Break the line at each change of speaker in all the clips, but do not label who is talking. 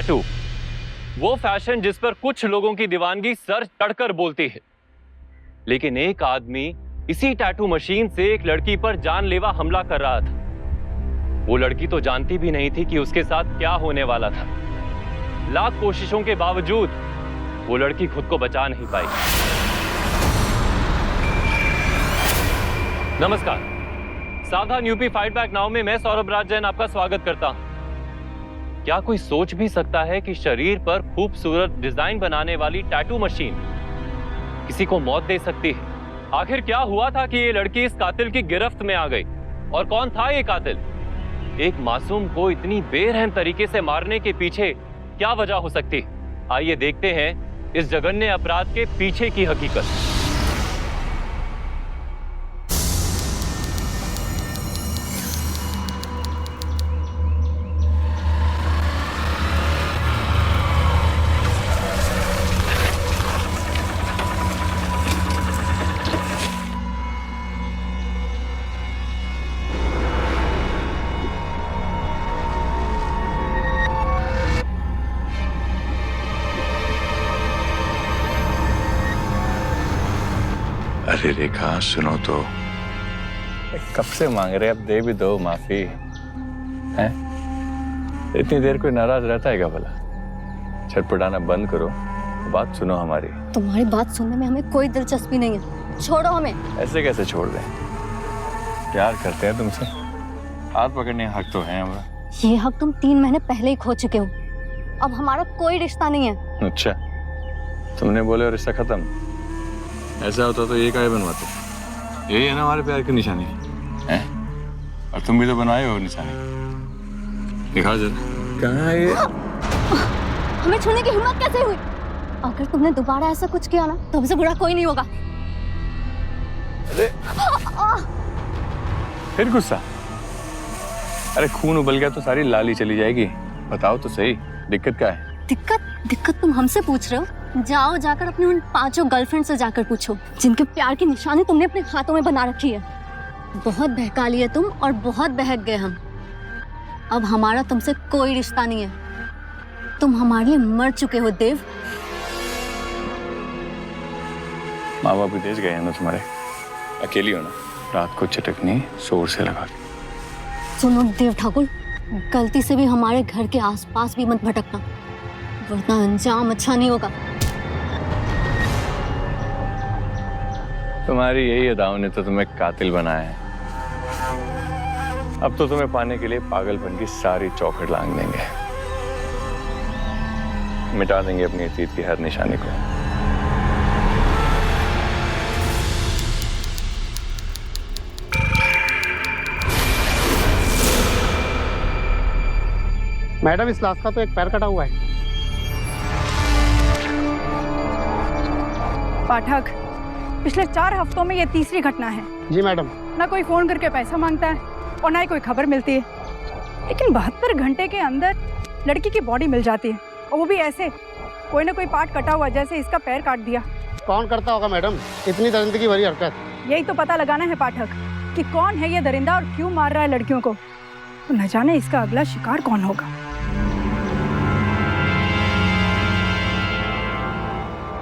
Tattoo, वो fashion जिस पर कुछ लोगों की दीवानगी सर चढ़कर बोलती है। लेकिन एक आदमी इसी टैटू मशीन से एक लड़की पर जानलेवा हमला कर रहा था। वो लड़की तो जानती भी नहीं थी कि उसके साथ क्या होने वाला था। लाख कोशिशों के बावजूद वो लड़की खुद को बचा नहीं पाई। नमस्कार, सावधान यूपी फाइट बैक नाउ में मैं सौरभ राज जैन आपका स्वागत करता हूं। क्या कोई सोच भी सकता है कि शरीर पर खूबसूरत डिजाइन बनाने वाली टैटू मशीन किसी को मौत दे सकती है? आखिर क्या हुआ था कि ये लड़की इस कातिल की गिरफ्त में आ गई? और कौन था ये कातिल? एक मासूम को इतनी बेरहम तरीके से मारने के पीछे क्या वजह हो सकती है? आइए देखते हैं इस जघन्य अपराध के पीछे की हकीकत।
अरे रेखा, सुनो तो।
कब से मांग रहे, अब दे भी दो माफी है। इतनी देर कोई नाराज रहता है क्या भला? छटपटाना बंद करो, बात सुनो हमारी।
तुम्हारी बात सुनने में हमें कोई दिलचस्पी नहीं है, छोड़ो हमें।
ऐसे कैसे छोड़ दें? प्यार करते हैं तुमसे, हाथ पकड़ने हक तो है हमारा।
ये हक तुम 3 महीने पहले ही खो चुके हो। अब हमारा कोई रिश्ता नहीं है।
अच्छा, तुमने बोले और रिश्ता खत्म? ऐसा होता तो ये काहे बनवाते? यही है ना हमारे प्यार की निशानी है? और तुम भी तो बनाए हो निशानी। दिखाओ जरा, कहाँ है ये?
हमें छूने की हिम्मत कैसे हुई? अगर तुमने दोबारा ऐसा कुछ किया ना तो हमसे बुरा कोई नहीं होगा।
अरे फिर गुस्सा? अरे खून उबल गया तो सारी लाली चली जाएगी। बताओ तो सही, दिक्कत क्या है?
दिक्कत तुम हमसे पूछ रहे हो? जाओ जाकर अपने उन 5 गर्लफ्रेंड से जाकर पूछो जिनके प्यार की निशानी तुमने अपने हाथों में बना रखी है। बहुत बहका लिए तुम और बहुत बहक गए हम। अब हमारा तुमसे कोई रिश्ता नहीं है। तुम हमारे लिए मर चुके हो देव।
माँ बाप विदेश गए हैं ना तुम्हारे? अकेली हो ना? रात को चटकनी जोर से लगा के।
सुनो देव ठाकुर, गलती से भी हमारे घर के आसपास भी मत भटकना, वरना अंजाम अच्छा नहीं होगा।
तुम्हारी यही अदाओं ने तो तुम्हें कातिल बनाया है। अब तो तुम्हें पाने के लिए पागलपन की सारी चौखट लांग देंगे, मिटा देंगे अपनी अतीत की हर निशानी को।
मैडम, इस लाश का तो एक पैर कटा हुआ है।
पाठक, पिछले 4 हफ्तों में ये तीसरी घटना है।
जी मैडम।
ना कोई फोन करके पैसा मांगता है और ना ही कोई खबर मिलती है, लेकिन 72 घंटे के अंदर लड़की की बॉडी मिल जाती है, और वो भी ऐसे, कोई ना कोई पार्ट कटा हुआ, जैसे इसका पैर काट दिया।
कौन करता होगा मैडम इतनी दरिंदगी भरी हरकत?
यही तो पता लगाना है पाठक कि कौन है ये दरिंदा और क्यों मार रहा है लड़कियों को। तो न जाने इसका अगला शिकार कौन होगा।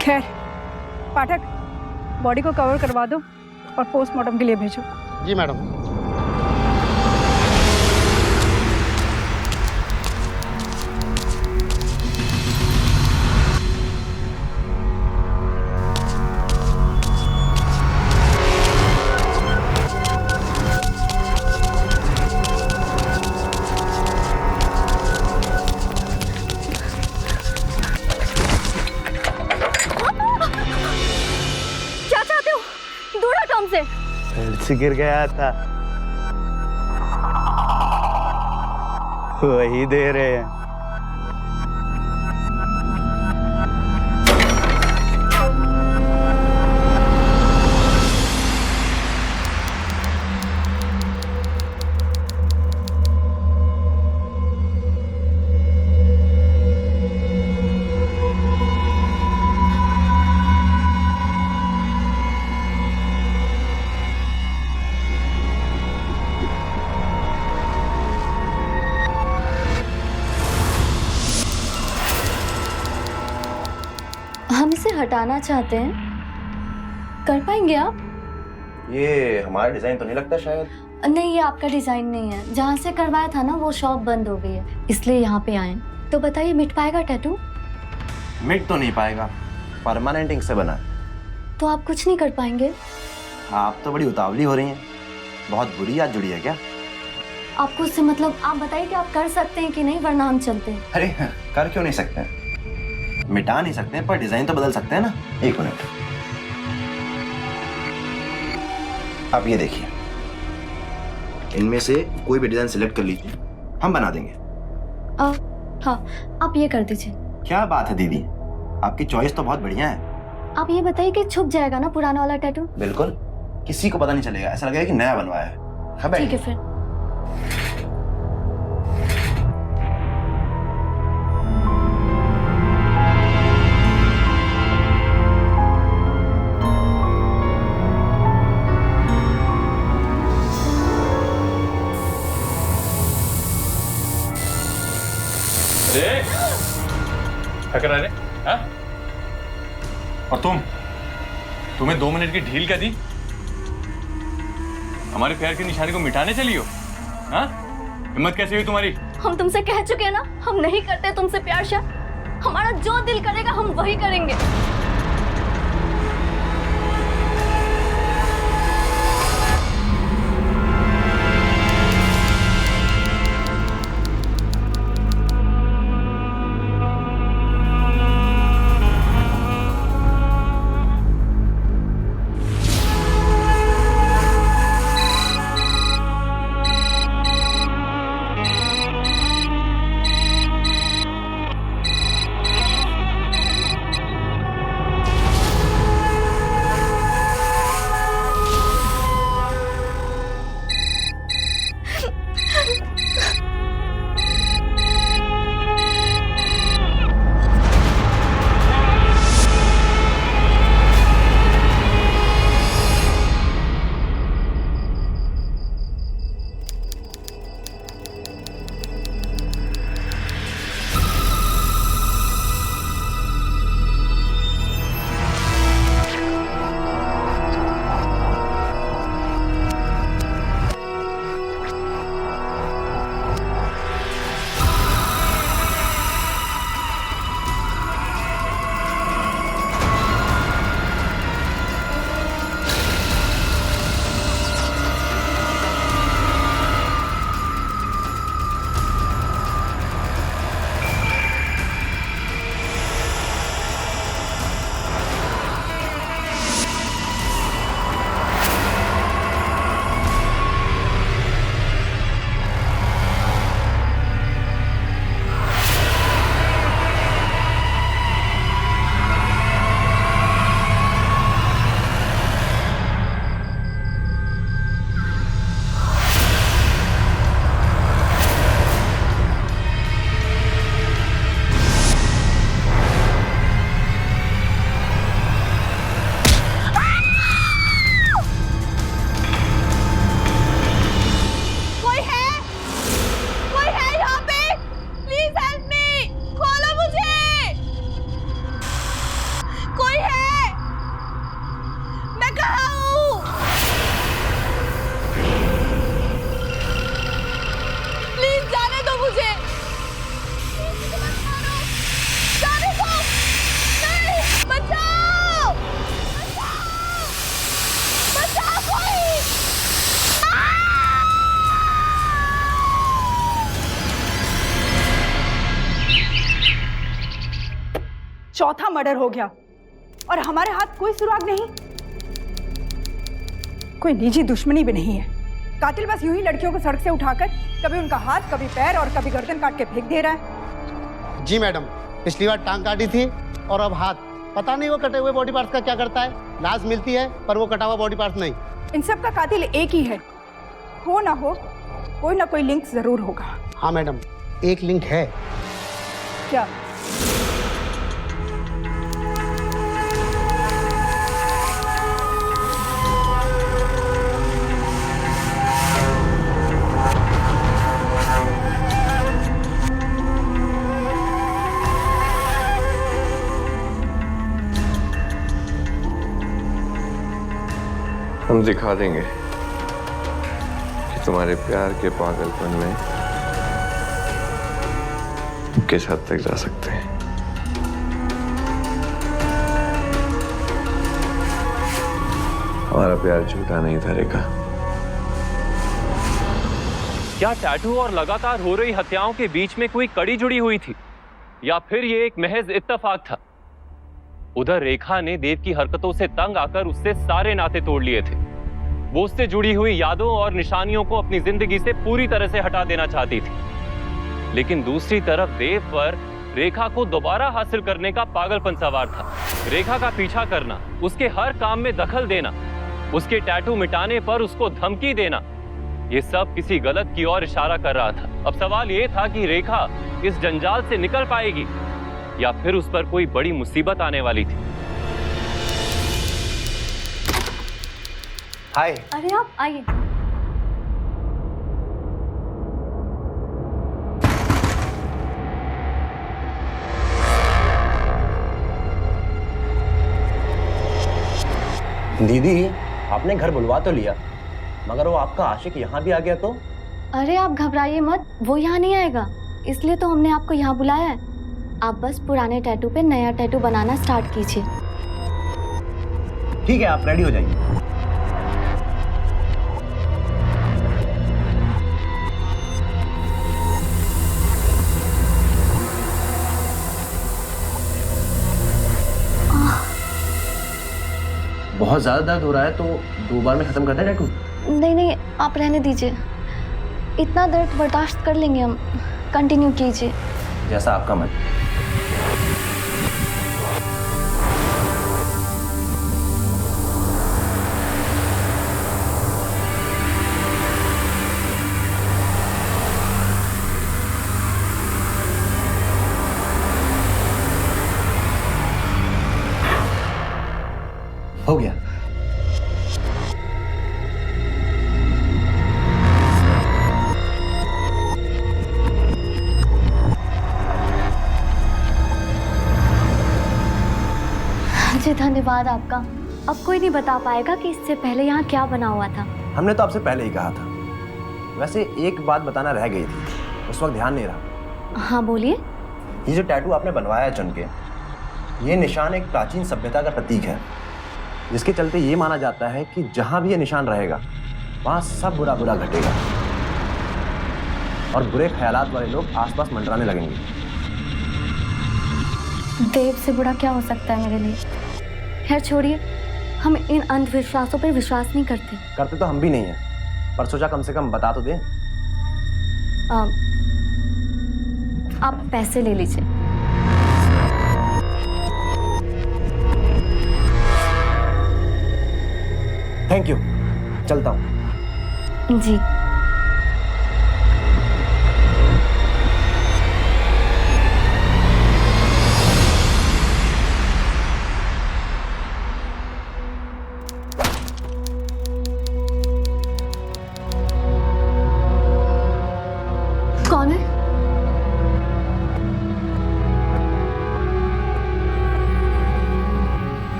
खैर पाठक, बॉडी को कवर करवा दो और पोस्टमार्टम के लिए भेजो।
जी मैडम।
से गिर गया था, वही दे रहे हैं।
इसे हटाना चाहते हैं, कर पाएंगे आप?
ये हमारा डिजाइन तो नहीं लगता शायद।
नहीं, ये आपका डिजाइन नहीं है। जहाँ से करवाया था ना वो शॉप बंद हो गई है, इसलिए यहाँ पे आए। तो बताइए, मिट पाएगा टैटू?
मिट तो नहीं पाएगा, परमानेंट इंक से बना है।
तो आप कुछ नहीं कर पाएंगे?
आप तो बड़ी उतावली हो रही हैं। बहुत बुरी याद जुड़ी है क्या?
आपको उससे मतलब, आप बताइए कि आप कर सकते हैं कि नहीं, वरना हम चलते हैं।
अरे कर क्यों नहीं सकते हैं? मिटा नहीं सकते पर डिजाइन तो बदल सकते हैं ना। एक मिनट, आप ये देखिए, इनमें से कोई भी डिजाइन सिलेक्ट कर लीजिए, हम बना देंगे।
हाँ, आप ये कर दीजिए।
क्या बात है दीदी, आपकी चॉइस तो बहुत बढ़िया है।
आप ये बताइए कि छुप जाएगा ना पुराना वाला टैटू?
बिल्कुल, किसी को पता नहीं चलेगा, ऐसा लगेगा कि नया बनवाया है। हाँ
ठीक है फिर।
क्या कर रहे? हाँ? और तुम्हें 2 मिनट की ढील क्या दी? हमारे प्यार की निशानी को मिटाने चली हो? हाँ? हिम्मत कैसे हुई तुम्हारी?
हम तुमसे कह चुके हैं ना, हम नहीं करते तुमसे प्यार शाह। हमारा जो दिल करेगा हम वही करेंगे।
चौथा मर्डर हो गया और हमारे हाथ कोई सुराग नहीं, कोई निजी दुश्मनी भी नहीं है। कातिल बस यूं ही लड़कियों को सड़क से उठाकर कभी उनका हाथ, कभी पैर और कभी गर्दन काट के फेंक दे रहा है।
जी मैडम, पिछली बार टांग काटी थी और अब हाथ। पता नहीं वो कटे हुए बॉडी पार्ट्स का क्या करता है। लाश मिलती है पर वो कटा हुआ बॉडी पार्ट्स नहीं।
इन सब का कातिल एक ही है। हो ना हो, कोई ना कोई लिंक जरूर होगा।
हाँ मैडम, एक लिंक है।
क्या?
हम दिखा देंगे कि तुम्हारे प्यार के पागलपन में किस हद तक जा सकते हैं। हमारा प्यार झूठा नहीं था रेखा।
क्या टैटू और लगातार हो रही हत्याओं के बीच में कोई कड़ी जुड़ी हुई थी, या फिर ये एक महज इत्तेफाक था? उधर रेखा ने देव की हरकतों से तंग आकर उससे सारे नाते तोड़ लिए थे। वो उससे जुड़ी हुई यादों और निशानियों को अपनी जिंदगी से पूरी तरह से हटा देना चाहती थी। लेकिन दूसरी तरफ देव पर रेखा को दोबारा हासिल करने का पागलपन सवार था। रेखा का पीछा करना, उसके हर काम में दखल देना, उसके टैटू मिटाने पर उसको धमकी देना, ये सब किसी गलत की ओर इशारा कर रहा था। अब सवाल ये था कि रेखा इस जंजाल से निकल पाएगी या फिर उस पर कोई बड़ी मुसीबत आने वाली थी।
हाय।
अरे आप आइए।
दीदी, आपने घर बुलवा तो लिया, मगर वो आपका आशिक यहाँ भी आ गया तो?
अरे आप घबराइए मत, वो यहाँ नहीं आएगा, इसलिए तो हमने आपको यहाँ बुलाया है। आप बस पुराने टैटू पे नया टैटू बनाना स्टार्ट कीजिए।
ठीक है, आप रेडी हो जाइए। बहुत ज्यादा दर्द हो रहा है तो 2 बार में खत्म करते हैं टैटू?
नहीं नहीं, आप रहने दीजिए, इतना दर्द बर्दाश्त कर लेंगे हम। कंटिन्यू कीजिए।
जैसा आपका मन। हो गया।
जी धन्यवाद आपका। अब कोई नहीं बता पाएगा कि इससे पहले यहाँ क्या बना हुआ था।
हमने तो आपसे पहले ही कहा था। वैसे एक बात बताना रह गई थी, उस वक्त ध्यान नहीं रहा।
हाँ बोलिए।
ये जो टैटू आपने बनवाया है चुन के, ये निशान एक प्राचीन सभ्यता का प्रतीक है, जिसके चलते ये माना जाता है कि जहां भी ये निशान रहेगा वहां सब बुरा बुरा घटेगा और बुरे ख्यालात वाले लोग आसपास मंडराने लगेंगे।
देव से बुरा क्या हो सकता है मेरे लिए? खैर छोड़िए, हम इन अंधविश्वासों पर विश्वास नहीं करते।
करते तो हम भी नहीं हैं, पर सोचा कम से कम बता तो दें।
आप पैसे ले लीजिए।
थैंक यू, चलता हूँ।
जी। कौन है?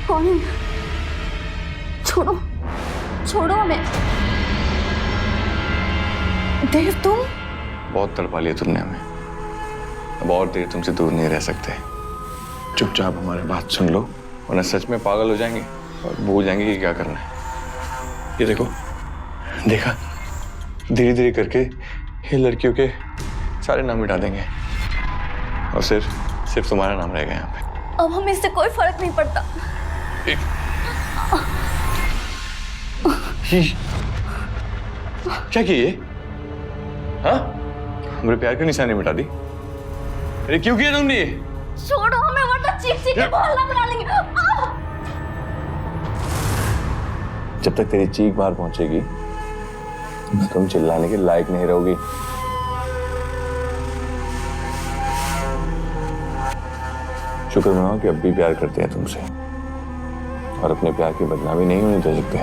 कौन है? छोड़ो, छोड़ो हमें। देव तुम?
बहुत तड़पा लिया तुमने हमें, अब और देर तुमसे दूर नहीं रह सकते। चुपचाप हमारी बात सुन लो, वरना सच में पागल हो जाएंगे और भूल जाएंगे कि क्या करना है। ये देखो, देखा, धीरे धीरे करके ये लड़कियों के सारे नाम मिटा देंगे और सिर्फ तुम्हारा नाम रहेगा यहाँ पे।
अब हमें इससे कोई फर्क नहीं पड़ता।
क्या किए? हाँ, हमारे प्यार की निशानी मिटा दी। अरे क्यों किया तुमने ये?
छोड़ो हमें, वरना चीख चीख के मोहल्ला बना लेंगे।
जब तक तेरी चीख बाहर पहुंचेगी तुम चिल्लाने के लायक नहीं रहोगी। शुक्र मनाओ कि अब भी प्यार करते हैं तुमसे और अपने प्यार की बदनामी नहीं होने दे सकते।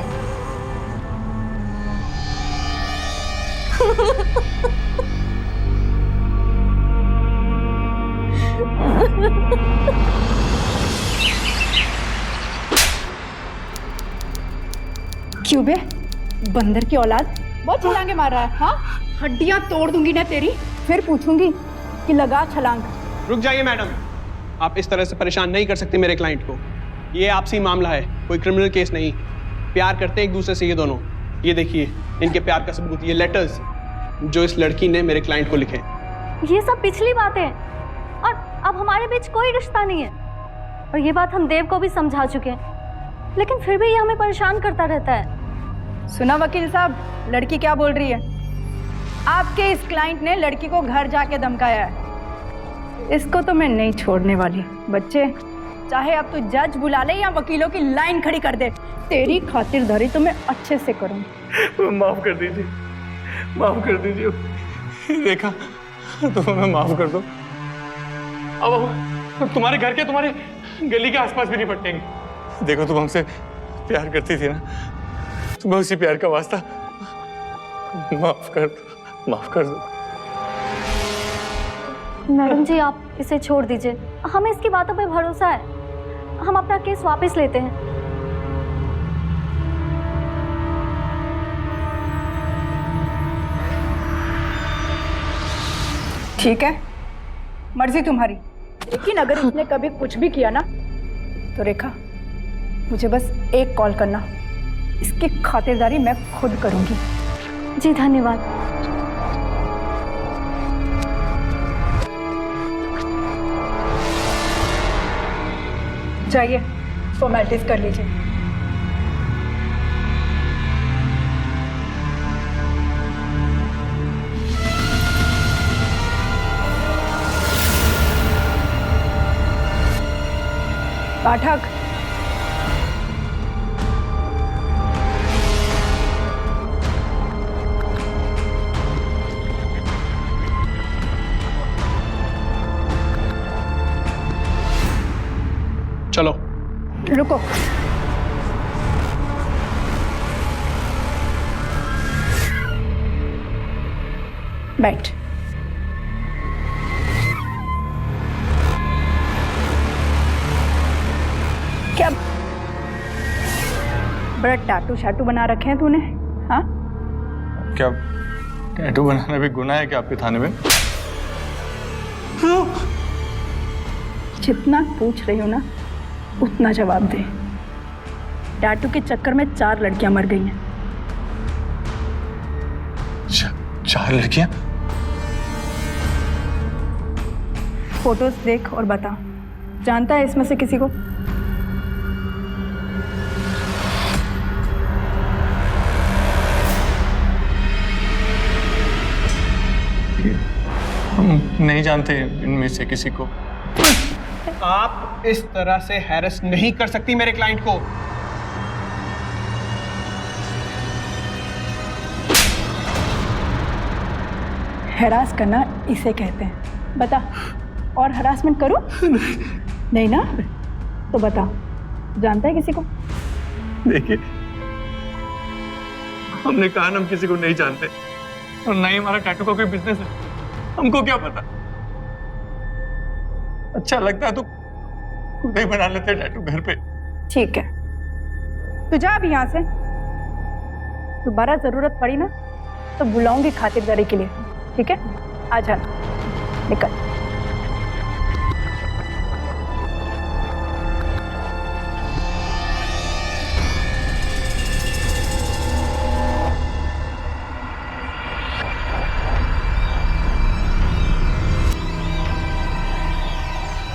क्यों बे, बंदर की औलाद, बहुत छलांगे मार रहा है। हाँ, हड्डियां तोड़ दूंगी ना तेरी, फिर पूछूंगी कि लगा छलांग।
रुक जाइए मैडम, आप इस तरह से परेशान नहीं कर सकती मेरे क्लाइंट को। ये आपसी मामला है, कोई क्रिमिनल केस नहीं। प्यार करते हैं एक दूसरे से ये दोनों। ये देखिए इनके प्यार का सबूत, ये लेटर्स जो इस लड़की ने मेरे क्लाइंट को लिखे।
ये सब पिछली बातें हैं और अब हमारे बीच कोई रिश्ता नहीं है। और ये बात हम देव को भी समझा चुके हैं, लेकिन फिर भी ये हमें परेशान करता रहता है।
सुना वकील साहब, लड़की क्या बोल रही है? आपके इस क्लाइंट ने लड़की को घर जाके धमकाया है। इसको तो मैं नहीं छोड़ने वाली। बच्चे, चाहे अब तू जज बुला ले या वकीलों की लाइन खड़ी कर दे, तेरी खातिरदारी तो मैं अच्छे से करूँगी।
माफ कर दीजिए, माफ कर दीजिए। रेखा, तो मैं माफ कर दो। अब तुम्हारे घर के, तुम्हारे गली के आसपास भी नहीं पटेंगे। देखो, तुम हमसे प्यार करती थी ना, तुम्हें उसी प्यार का वास्ता, माफ कर दो, माफ कर दो।
मैडम जी, आप इसे छोड़ दीजिए, हमें इसकी बातों पे भरोसा है। हम अपना केस वापस लेते हैं।
ठीक है, मर्जी तुम्हारी, लेकिन अगर इसने कभी कुछ भी किया ना तो रेखा, मुझे बस एक कॉल करना, इसकी खातिरदारी मैं खुद करूंगी।
जी धन्यवाद।
जाइए, फॉर्मेलिटीज कर लीजिए। पाठक,
चलो।
रुको, बैठ। क्या बड़ा टाटू शाटू बना रखे हैं तूने? हाँ,
क्या टैटू बनाना भी गुनाह है क्या आपके थाने में?
जितना पूछ रही हो ना उतना जवाब दे। टैटू के चक्कर में 4 लड़कियां मर गई हैं।
4 लड़कियां?
फोटोज देख और बता, जानता है इसमें से किसी को?
हम नहीं जानते इनमें से किसी को।
आप इस तरह से हैरेस नहीं कर सकती मेरे क्लाइंट को।
हैरास करना इसे कहते हैं। बता, और हरासमेंट करूं? नहीं ना? तो बता, जानता है किसी को?
देखिए, हमने कहा हम किसी को नहीं जानते और ना ही हमारा टैटू का कोई बिजनेस है। हमको क्या पता? अच्छा लगता है तो खुद ही बना लेते टैटू घर पे।
ठीक है, तू जा अभी यहाँ से। दोबारा जरूरत पड़ी ना तो बुलाऊंगी खातिरदारी के लिए, ठीक है? आ जा, निकल।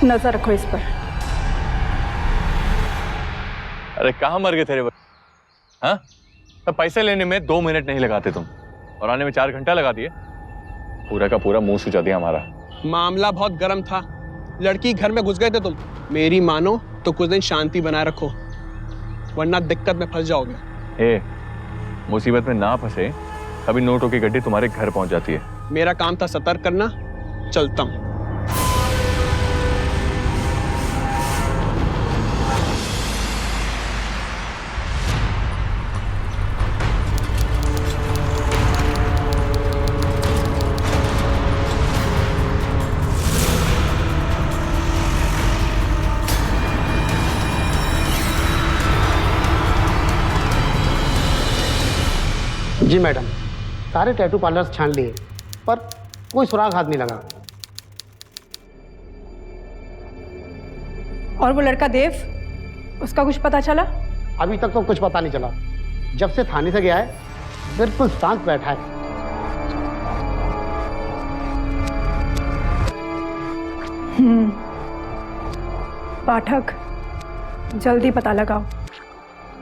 नजर रखो इस पर।
अरे कहाँ मर गए तेरे? हाँ, तो पैसे लेने में 2 मिनट नहीं लगाते तुम और आने में 4 घंटा लगा दिए। पूरा का पूरा मुंह सुझा दिया हमारा।
मामला बहुत गर्म था, लड़की घर में घुस गए थे तुम। मेरी मानो तो कुछ दिन शांति बनाए रखो, वरना दिक्कत में फंस जाओगे।
मुसीबत में ना फंसे, कभी नोटों की गड्डी तुम्हारे घर पहुंच जाती है।
मेरा काम था सतर्क करना, चलता हूं।
जी मैडम, सारे टैटू पार्लर्स छान लिए पर कोई सुराग हाथ नहीं लगा।
और वो लड़का देव, उसका कुछ पता चला?
अभी तक तो कुछ पता नहीं चला। जब से थाने से गया है बिल्कुल शांत बैठा है।
पाठक, जल्दी पता लगाओ,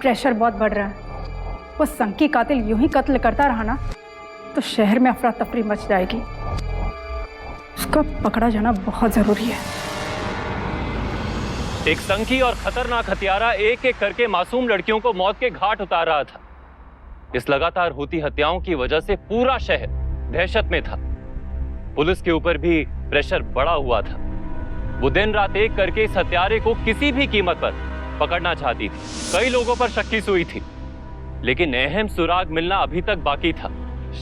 प्रेशर बहुत बढ़ रहा है। वो संकी कातिल यूं ही कत्ल करता रहा ना तो शहर में अफरा तफरी मच जाएगी। उसका पकड़ा जाना बहुत जरूरी है।
एक संकी और खतरनाक हत्यारा एक एक करके मासूम लड़कियों को मौत के घाट उतार रहा था। इस लगातार होती हत्याओं की वजह से पूरा शहर दहशत में था। पुलिस के ऊपर भी प्रेशर बढ़ा हुआ था। वो दिन रात एक करके इस हत्यारे को किसी भी कीमत पर पकड़ना चाहती थी। कई लोगों पर शक की सुई थी, लेकिन अहम सुराग मिलना अभी तक बाकी था।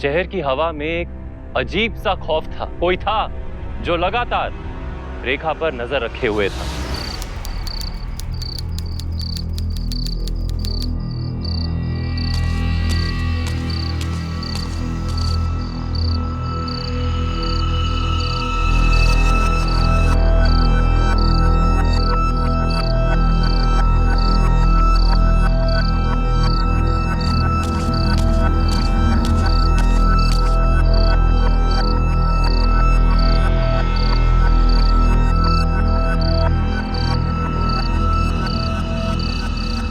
शहर की हवा में एक अजीब सा खौफ था। कोई था जो लगातार रेखा पर नजर रखे हुए था।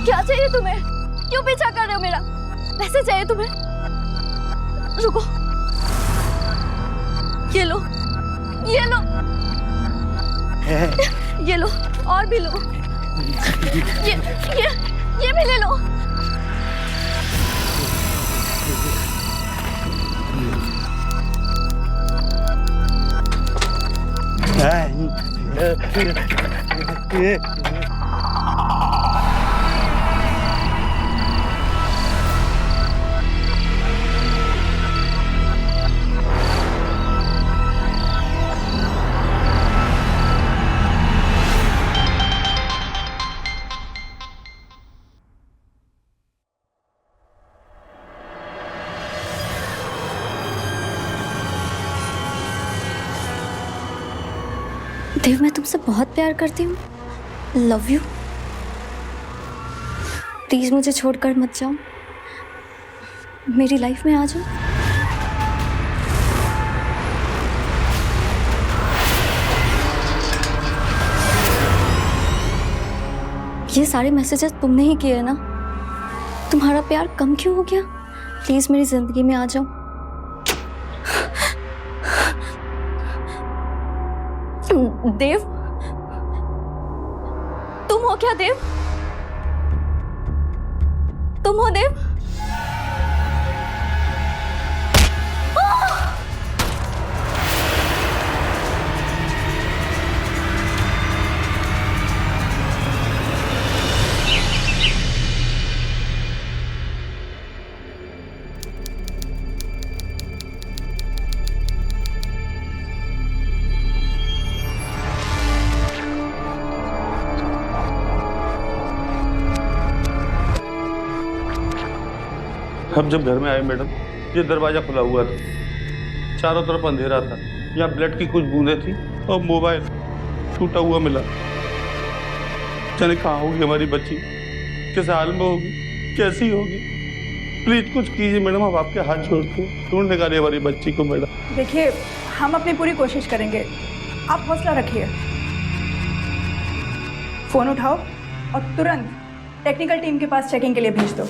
क्या चाहिए तुम्हें? क्यों पीछा कर रहे हो मेरा? पैसे चाहिए तुम्हें? रुको, ये लो, ये लो, ये लो, और भी लो, ये भी ले लो। देव, मैं तुमसे बहुत प्यार करती हूँ। Love you. प्लीज मुझे छोड़कर मत जाओ, मेरी लाइफ में आ जाओ। ये सारे मैसेजेस तुमने ही किए ना? तुम्हारा प्यार कम क्यों हो गया? प्लीज मेरी जिंदगी में आ जाओ। देव, तुम हो क्या? देव, तुम हो देव?
हम जब घर में आए मैडम, ये दरवाजा खुला हुआ था, चारों तरफ अंधेरा था, यहाँ ब्लड की कुछ बूंदें थी और मोबाइल टूटा हुआ मिला। जाने कहाँ होगी हमारी बच्ची, किस हाल में होगी, कैसी होगी? प्लीज कुछ कीजिए मैडम, हम आपके हाथ जोड़ते हैं, ढूंढ निकालिए हमारी बच्ची को मैडम।
देखिए, हम अपनी पूरी कोशिश करेंगे, आप हौसला रखिए। फोन उठाओ और तुरंत टेक्निकल टीम के पास चेकिंग के लिए भेज दो।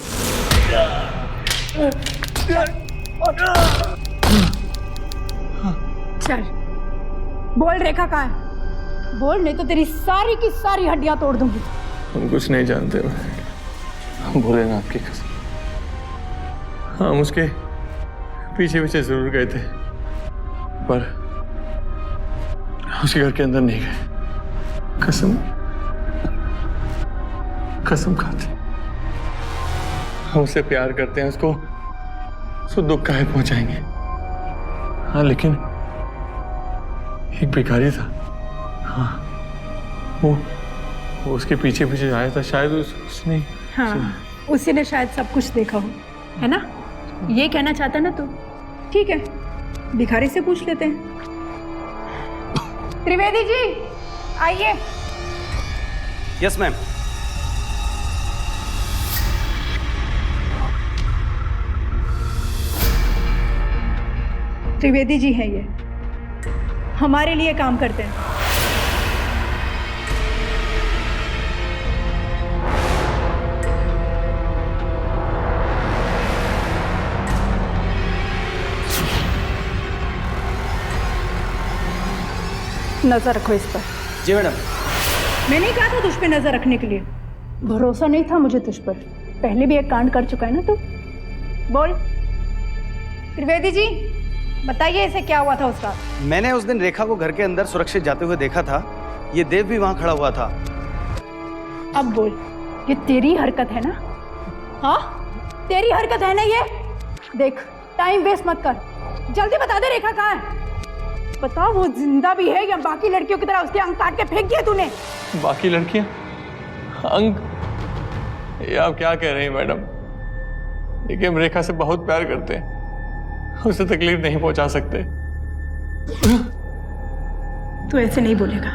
चल बोल, रेखा कहाँ है? बोल, नहीं तो तेरी सारी की सारी हड्डियां तोड़ दूंगी।
हम कुछ नहीं जानते, हम बोले ना आपकी कसम। हम उसके पीछे पीछे जरूर गए थे, पर उसके घर के अंदर नहीं गए। कसम कसम खाते, हम उससे प्यार करते हैं, उसको दुख काहे पहुंचाएंगे। हाँ, लेकिन एक भिखारी था, हाँ, वो उसके पीछे पीछे आया था, शायद उसने।
हाँ, उसी ने शायद सब कुछ देखा हो, है ना? ये कहना चाहता ना तू? ठीक है, भिखारी से पूछ लेते हैं। त्रिवेदी जी आइए।
Yes ma'am.
त्रिवेदी जी हैं ये, हमारे लिए काम करते हैं। नजर रखो इस पर।
जी मैडम।
मैंने ही कहा था तुझ पे नजर रखने के लिए। भरोसा नहीं था मुझे तुझ पर। पहले भी एक कांड कर चुका है ना तू। बोल त्रिवेदी जी, बताइए इसे क्या हुआ था उसका।
मैंने उस दिन रेखा को घर के अंदर सुरक्षित जाते हुए देखा था। ये देव भी वहां खड़ा हुआ था।
अब बोल, ये तेरी हरकत है ना? हाँ, तेरी हरकत है ना ये? देख, टाइम वेस्ट मत कर, जल्दी बता दे रेखा कहाँ है। बता, वो जिंदा भी है या बाकी लड़कियों की तरह उसके अंग काट के फेंक दिया तूने?
बाकी लड़कियां अंग? ये आप क्या कह रही हैं मैडम? देखिए, हम रेखा से बहुत प्यार करते हैं, उसे तकलीफ नहीं पहुंचा सकते।
तू ऐसे नहीं बोलेगा।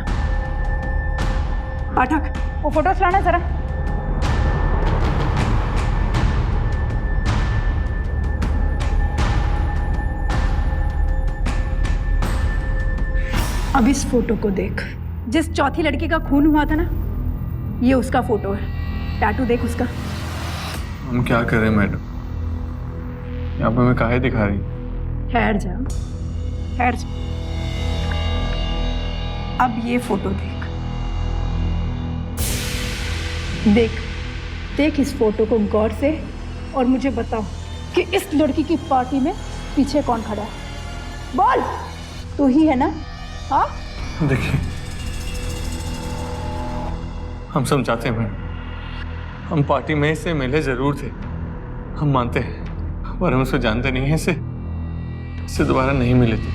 पाठक, वो फोटोस लाना जरा। अब इस फोटो को देख। जिस चौथी लड़की का खून हुआ था ना, ये उसका फोटो है। टैटू देख उसका।
हम क्या कर रहे हैं मैडम? यहाँ पे मैं काहे दिखा रही?
ठहर जा, ठहर जा। अब ये फोटो देख। देख देख इस फोटो को गौर से और मुझे बताओ कि इस लड़की की पार्टी में पीछे कौन खड़ा है। बोल, तू ही है ना? हाँ?
देखिए, हम समझाते हैं मैडम, हम पार्टी में इससे मिले जरूर थे, हम मानते हैं, पर हम उसको जानते नहीं हैं, इससे दोबारा नहीं मिले थे।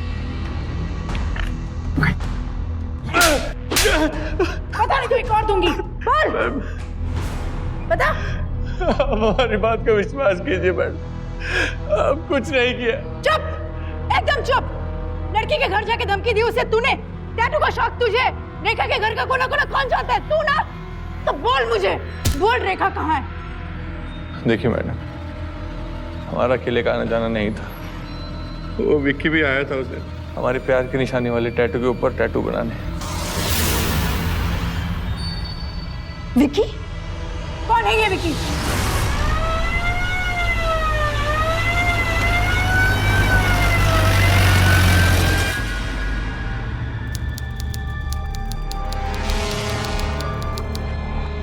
पता नहीं, कोई और दूंगी। बोल, बता।
आप हमारी बात का विश्वास कीजिए मैडम, आप कुछ नहीं किया।
चुप, एकदम चुप। लड़की के घर जाके धमकी दी उसे तूने। टैटू का शौक तुझे। रेखा के घर का कोना कोना कौन चाहता है? तू ना? तो बोल मुझे, बोल रेखा कहाँ है?
देखिए मैडम, हमारा अकेले का आना जाना नहीं था, वो विक्की भी आया था उस दिन हमारे प्यार की निशानी वाले टैटू के ऊपर टैटू बनाने।
विक्की? कौन है ये विक्की?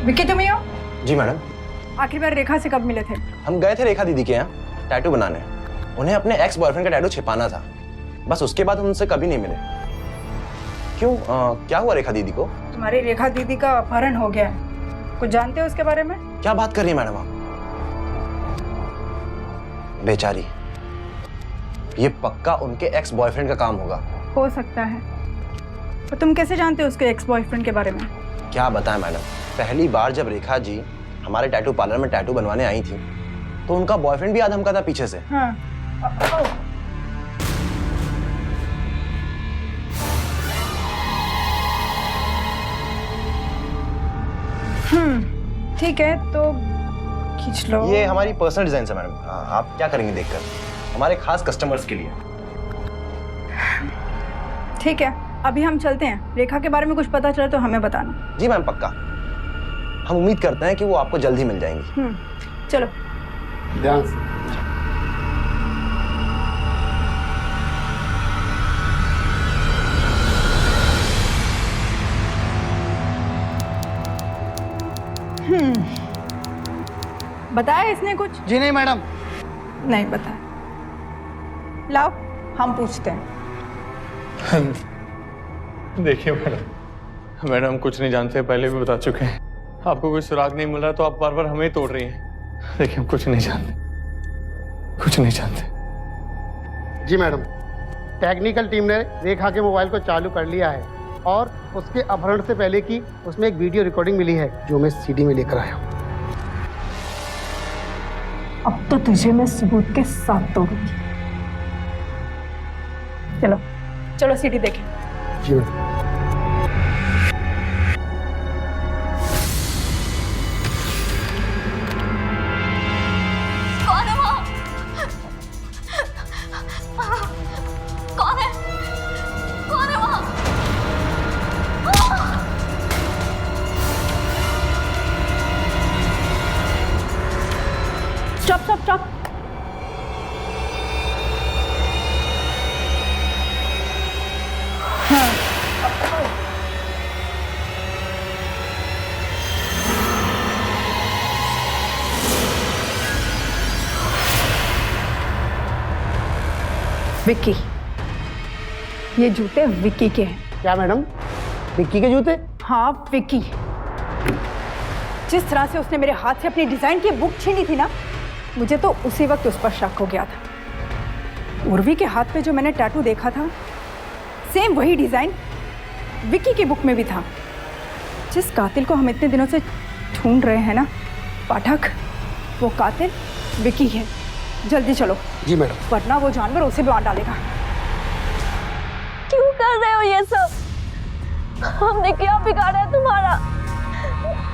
विक्की तुम ही हो?
जी मैडम।
आखिरकार रेखा से कब मिले थे?
हम गए थे रेखा दीदी के यहाँ टैटू बनाने। उन्हें अपने एक्स बॉयफ्रेंड का टैटू छिपाना था, बस उसके बाद हम उनसे कभी नहीं मिले। क्यों, क्या हुआ रेखा दीदी को?
तुम्हारी रेखा दीदी का अपहरण हो गया है। कुछ जानते हो उसके बारे में?
क्या बात कर रही है मैडम आप? बेचारी, ये पक्का उनके एक्स बॉयफ्रेंड का काम होगा।
हो सकता है, पर तुम कैसे जानते हो उसके एक्स बॉयफ्रेंड के बारे में?
क्या बताएं मैडम, पहली बार जब रेखा जी हमारे टैटू पार्लर में टैटू बनवाने आई थी, तो उनका बॉयफ्रेंड भी आधमका था पीछे से।
हाँ। ठीक है, तो खींच लो।
ये हमारी पर्सनल डिजाइन है मैडम, आप क्या करेंगे देखकर? हमारे खास कस्टमर्स के लिए।
ठीक है, अभी हम चलते हैं। रेखा के बारे में कुछ पता चला तो हमें बताना।
जी मैम, पक्का। हम उम्मीद करते हैं कि वो आपको जल्द ही मिल जाएंगी।
चलो,
ध्यान से।
बताया इसने कुछ?
जी नहीं मैडम।
नहीं बताया। लाओ, हम पूछते हैं।
देखिए मैडम, हम कुछ नहीं जानते, पहले भी बता चुके हैं। आपको कोई सुराग नहीं मिल रहा तो आप बार बार हमें ही तोड़ रही हैं। देखिए, हम कुछ नहीं जानते, कुछ नहीं जानते।
जी मैडम, टेक्निकल टीम ने रेखा के मोबाइल को चालू कर लिया है और उसके अपहरण से पहले की उसमें एक वीडियो रिकॉर्डिंग मिली है जो मैं सीडी में लेकर आया हूँ।
अब तो तुझे मैं सबूत के साथ तोड़ूंगी। चलो चलो सीढ़ी देखें।
जी मैडम।
कौन है वो? कौन है? कौन है वो?
Stop stop stop. विक्की, ये जूते विक्की के हैं।
क्या मैडम, विक्की के जूते?
हाँ विक्की। जिस तरह से उसने मेरे हाथ से अपनी डिजाइन की बुक छीनी थी ना, मुझे तो उसी वक्त उस पर शक हो गया था। उर्वी के हाथ पे जो मैंने टैटू देखा था, सेम वही डिजाइन विक्की की बुक में भी था। जिस कातिल को हम इतने दिनों से ढूंढ रहे हैं ना पाठक, वो कातिल विक्की है। जल्दी चलो।
जी मैडम।
वरना वो जानवर उसे भी मार डालेगा।
क्यों कर रहे हो ये सब? हमने क्या बिगाड़ा है तुम्हारा?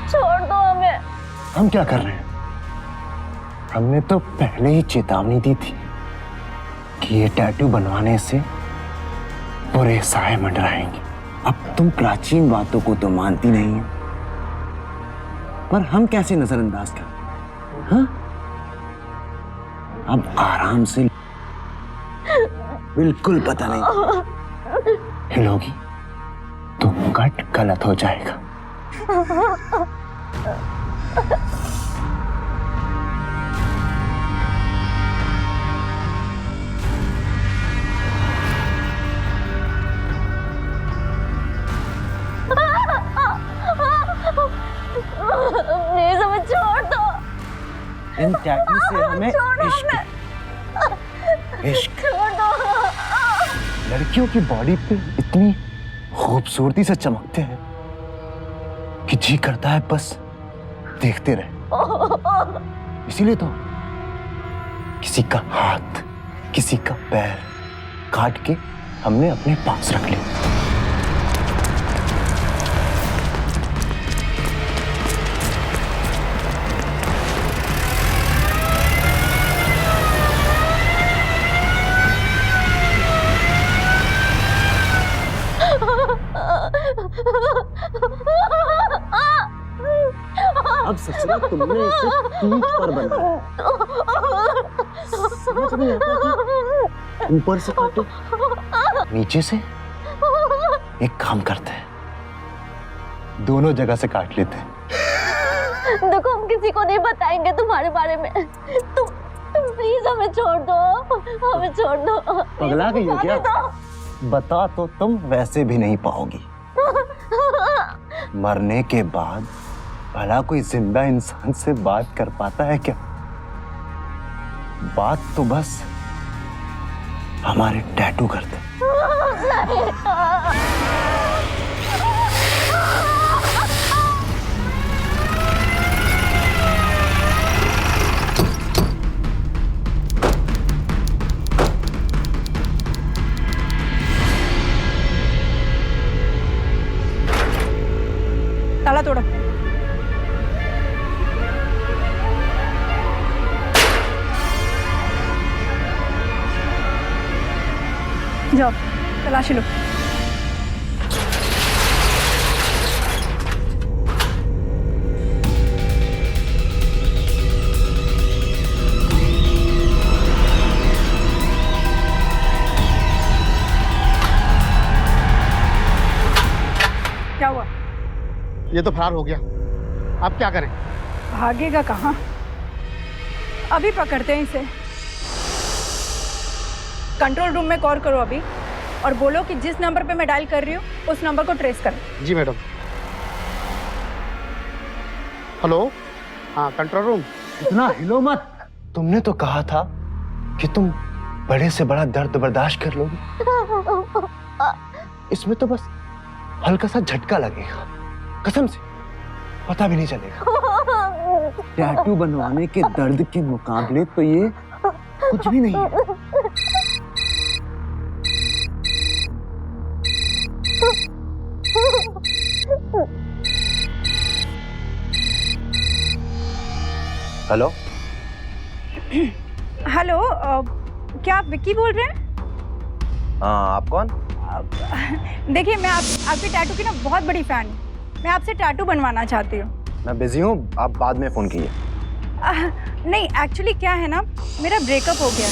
छोड़ दो हमें।
हम क्या कर रहे हैं? हमने तो पहले ही चेतावनी दी थी कि ये टैटू बनवाने से बुरे साए मंडराएंगे। अब तुम प्राचीन बातों को तो मानती नहीं हो, पर हम कैसे नजरअंदाज करें? हाँ? अब आराम से, बिल्कुल पता नहीं हिलोगी तो कट गलत हो जाएगा।
प्लीज हमें छोड़ दो।
इन टैटू से हमें इश्क
छोड़ दो।
लड़कियों की बॉडी पे इतनी खूबसूरती से चमकते हैं कि जी करता है बस देखते रहे। इसीलिए तो किसी का हाथ, किसी का पैर काट के हमने अपने पास रख लिया। अब ससुरा तुमने इसे पीठ पर बनाया। समझ नहीं आता कि ऊपर से काटो, नीचे से। एक काम करते हैं, दोनों जगह से काट लेते हैं।
देखो हम किसी को नहीं बताएंगे तुम्हारे बारे में। तुम प्लीज हमें छोड़ दो। हमें छोड़ दो।
पगला गई हो क्या? बता तो तुम वैसे भी नहीं पाओगी। मरने के बाद भला कोई जिंदा इंसान से बात कर पाता है क्या? बात तो बस हमारे टैटू करते।
ताला तोड़ो। जाओ तलाशी लो। क्या हुआ?
ये तो फरार हो गया, अब क्या करें?
भागेगा कहाँ? अभी पकड़ते हैं इसे। कंट्रोल रूम में कॉल करो अभी और बोलो कि जिस नंबर पे मैं डायल कर रही हूँ उस नंबर को ट्रेस कर।
जी मैडम। हेलो, हाँ कंट्रोल रूम।
इतना हिलो मत। तुमने तो कहा था कि तुम बड़े से बड़ा दर्द बर्दाश्त कर लोगी। इसमें तो बस हल्का सा झटका लगेगा, कसम से पता भी नहीं चलेगा। टैटू बनवाने के दर्द के मुकाबले तो ये कुछ भी नहीं है। हेलो
हेलो, क्या आप विक्की बोल रहे हैं?
हाँ, आप कौन?
देखिए, मैं आपके टैटू की ना बहुत बड़ी फैन हूँ। मैं आपसे टैटू बनवाना चाहती हूँ।
मैं बिजी हूँ, आप बाद में फोन कीजिए।
नहीं, एक्चुअली क्या है ना, मेरा ब्रेकअप हो गया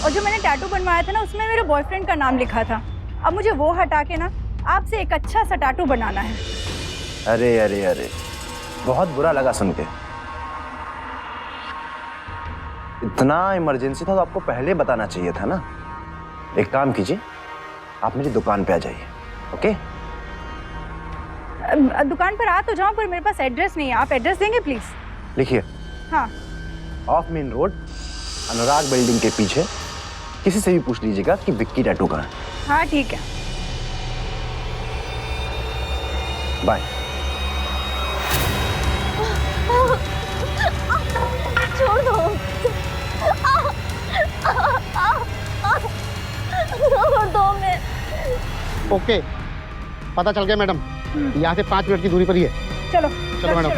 और जो मैंने टैटू बनवाया था ना उसमें मेरे बॉयफ्रेंड का नाम लिखा था। अब मुझे वो हटा के ना आपसे एक अच्छा सा टैटू बनाना है।
अरे अरे अरे, बहुत बुरा लगा सुन के। इतना इमरजेंसी था तो आपको पहले बताना चाहिए था ना। एक काम कीजिए, आप मेरी दुकान पे आ जाइए। ओके?
दुकान पर आ तो जाऊं, पर मेरे पास एड्रेस नहीं है। आप एड्रेस देंगे प्लीज?
लिखिए।
हाँ।
Of main road, Anurag building के पीछे। किसी से भी पूछ लीजिएगा कि विक्की टैटू कहाँ है।
हाँ ठीक है।
बाय।
छोड़ दो। छोड़ दो मैं।
ओके, पता चल गया मैडम। यहाँ से 5 मिनट की दूरी पर ही है।
चलो
चलो मैडम।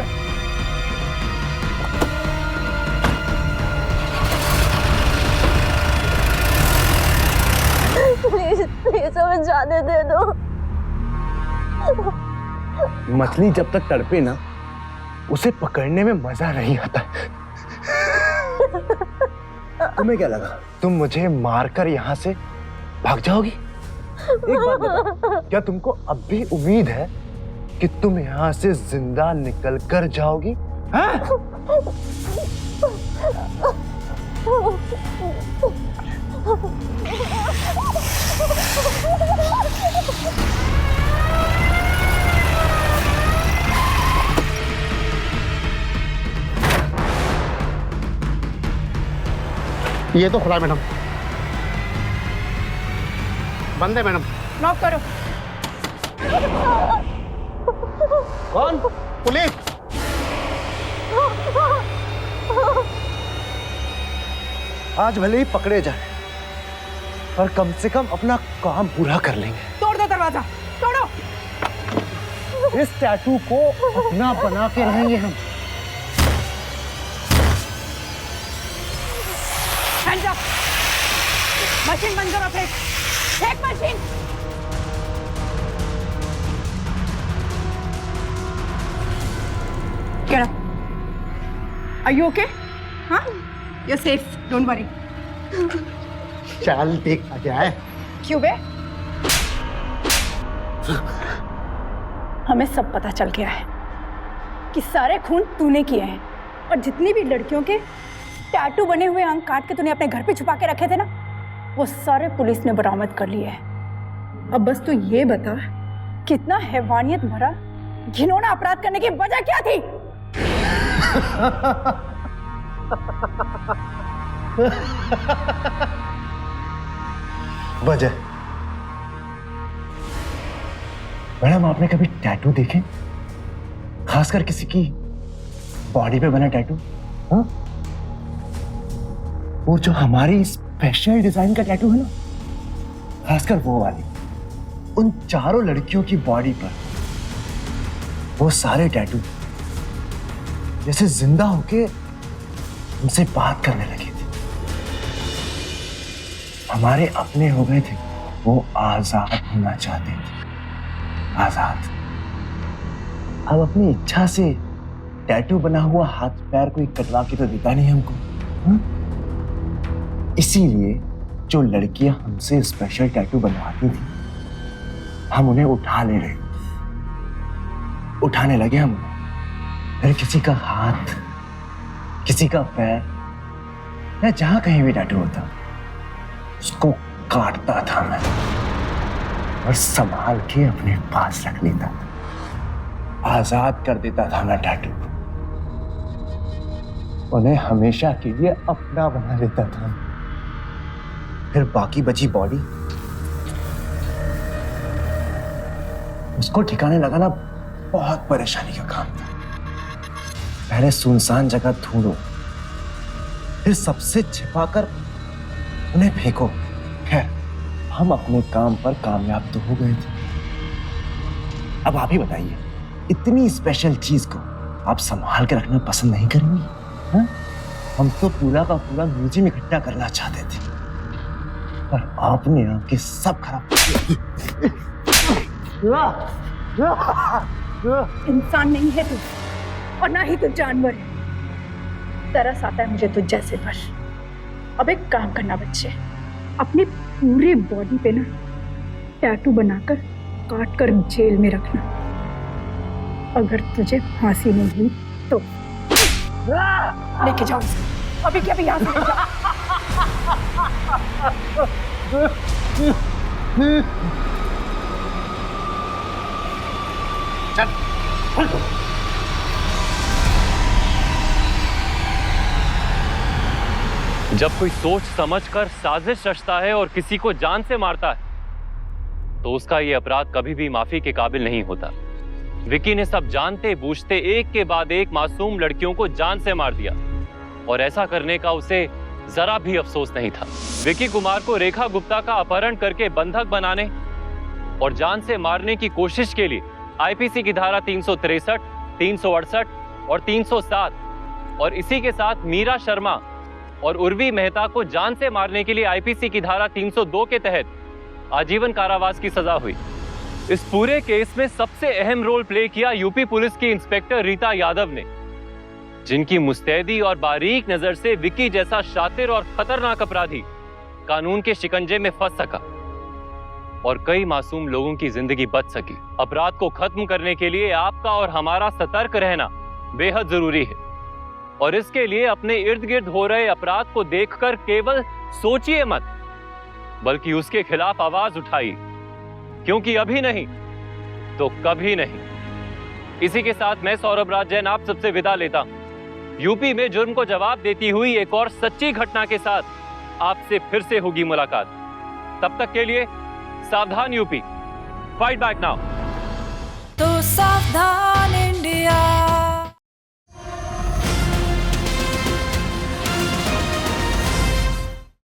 प्लीज प्लीज हमें जाने दे दो।
मछली जब तक तड़पे ना, उसे पकड़ने में मजा नहीं आता। तुम्हें क्या लगा तुम मुझे मारकर यहाँ से भाग जाओगी? एक बात बताओ, क्या तुमको अब भी उम्मीद है कि तुम यहाँ से जिंदा निकल कर जाओगी? हाँ?
ये तो खुला है मैडम। बंद है मैडम।
नॉक करो।
कौन? पुलिस।
आज भले ही पकड़े जाए, पर कम से कम अपना काम पूरा कर लेंगे।
तोड़ दो दरवाजा, तोड़ो।
इस टैटू को अपना बना के रहेंगे हम।
Hands up. मशीन बंद करो। फेंक machine. Get up. Are you okay? Huh? You're safe. Don't worry.
चल देख क्या है।
क्यों बे? हमें सब पता चल गया है कि सारे खून तूने किए हैं और जितनी भी लड़कियों के टैटू बने हुए अंग काट के तूने अपने घर पे छुपा के रखे थे ना, वो सारे पुलिस ने बरामद कर लिए हैं। अब बस तू ये बता, कितना हैवानियत भरा घिनौना अपराध करने की वजह क्या थी?
वजह? मैडम, आपने कभी टैटू देखे? खासकर किसी की बॉडी पे बना टैटू? हाँ? वो जो हमारी स्पेशल डिजाइन का टैटू है ना, खासकर वो वाली, उन चारों लड़कियों की बॉडी पर वो सारे टैटू जैसे जिंदा होके उनसे बात करने लगे थे। हमारे अपने हो गए थे, वो आजाद होना चाहते थे। आजाद। अब अपनी इच्छा से टैटू बना हुआ हाथ पैर कोई कटवा के तो देता नहीं हमको। हा? इसीलिए जो लड़कियां हमसे स्पेशल टैटू बनवाती थी, हम उन्हें उठाने लगे हम। फिर किसी का हाथ, किसी का पैर, या जहां कहीं भी टैटू होता, उसको काटता था मैं और संभाल के अपने पास रख लेता था। आजाद कर देता था मैं टैटू। उन्हें हमेशा के लिए अपना बना लेता था। फिर बाकी बची बॉडी, उसको ठिकाने लगाना बहुत परेशानी का काम था। पहले सुनसान जगह ढूंढो, फिर सबसे छिपाकर उन्हें फेंको। खैर, हम अपने काम पर कामयाब तो हो गए थे। अब आप ही बताइए, इतनी स्पेशल चीज को आप संभाल के रखना पसंद नहीं करेंगी? हाँ? हम तो पूरा का पूरा म्यूजियम इकट्ठा करना चाहते थे, पर आपने आके सब खराब कर दिया।
इंसान नहीं है तू, और ना ही तू जानवर है। तरस आता है मुझे तुझ जैसे पर। अब एक काम करना बच्चे, अपनी पूरी बॉडी पे ना टैटू बनाकर काट कर जेल में रखना। अगर तुझे फांसी नहीं हुई तो लेके जाओ इसे, अभी क्या भी यहाँ से ले जाओ।
जब कोई सोच समझकर साजिश रचता है और किसी को जान से मारता है, तो उसका यह अपराध कभी भी माफी के काबिल नहीं होता। विकी ने सब जानते बूझते एक के बाद एक मासूम लड़कियों को जान से मार दिया, और ऐसा करने का उसे जरा भी अफसोस नहीं था। विकी कुमार को रेखा गुप्ता का अपहरण करके बंधक बनाने और जान से मारने की कोशिश के लिए आईपीसी की धारा 363, 368 और 307 और इसी के साथ मीरा शर्मा और उर्वी मेहता को जान से मारने के लिए आईपीसी की धारा 302 के तहत आजीवन कारावास की सजा हुई। इस पूरे केस में सबसे अहम रोल प्ले किया यूपी पुलिस की इंस्पेक्टर रीता यादव ने, जिनकी मुस्तैदी और बारीक नजर से विकी जैसा शातिर और खतरनाक अपराधी कानून के शिकंजे में फंस सका और कई मासूम लोगों की जिंदगी बच सकी। अपराध को खत्म करने के लिए आपका और हमारा सतर्क रहना बेहद जरूरी है, और इसके लिए अपने इर्द गिर्द हो रहे अपराध को देखकर केवल सोचिए मत, बल्कि उसके खिलाफ आवाज उठाइए, क्योंकि अभी नहीं तो कभी नहीं। इसी के साथ मैं सौरभ राज जैन आप सबसे विदा लेता हूं। यूपी में जुर्म को जवाब देती हुई एक और सच्ची घटना के साथ आपसे फिर से होगी मुलाकात। तब तक के लिए सावधान यूपी, फाइट बैक नाउ।
तो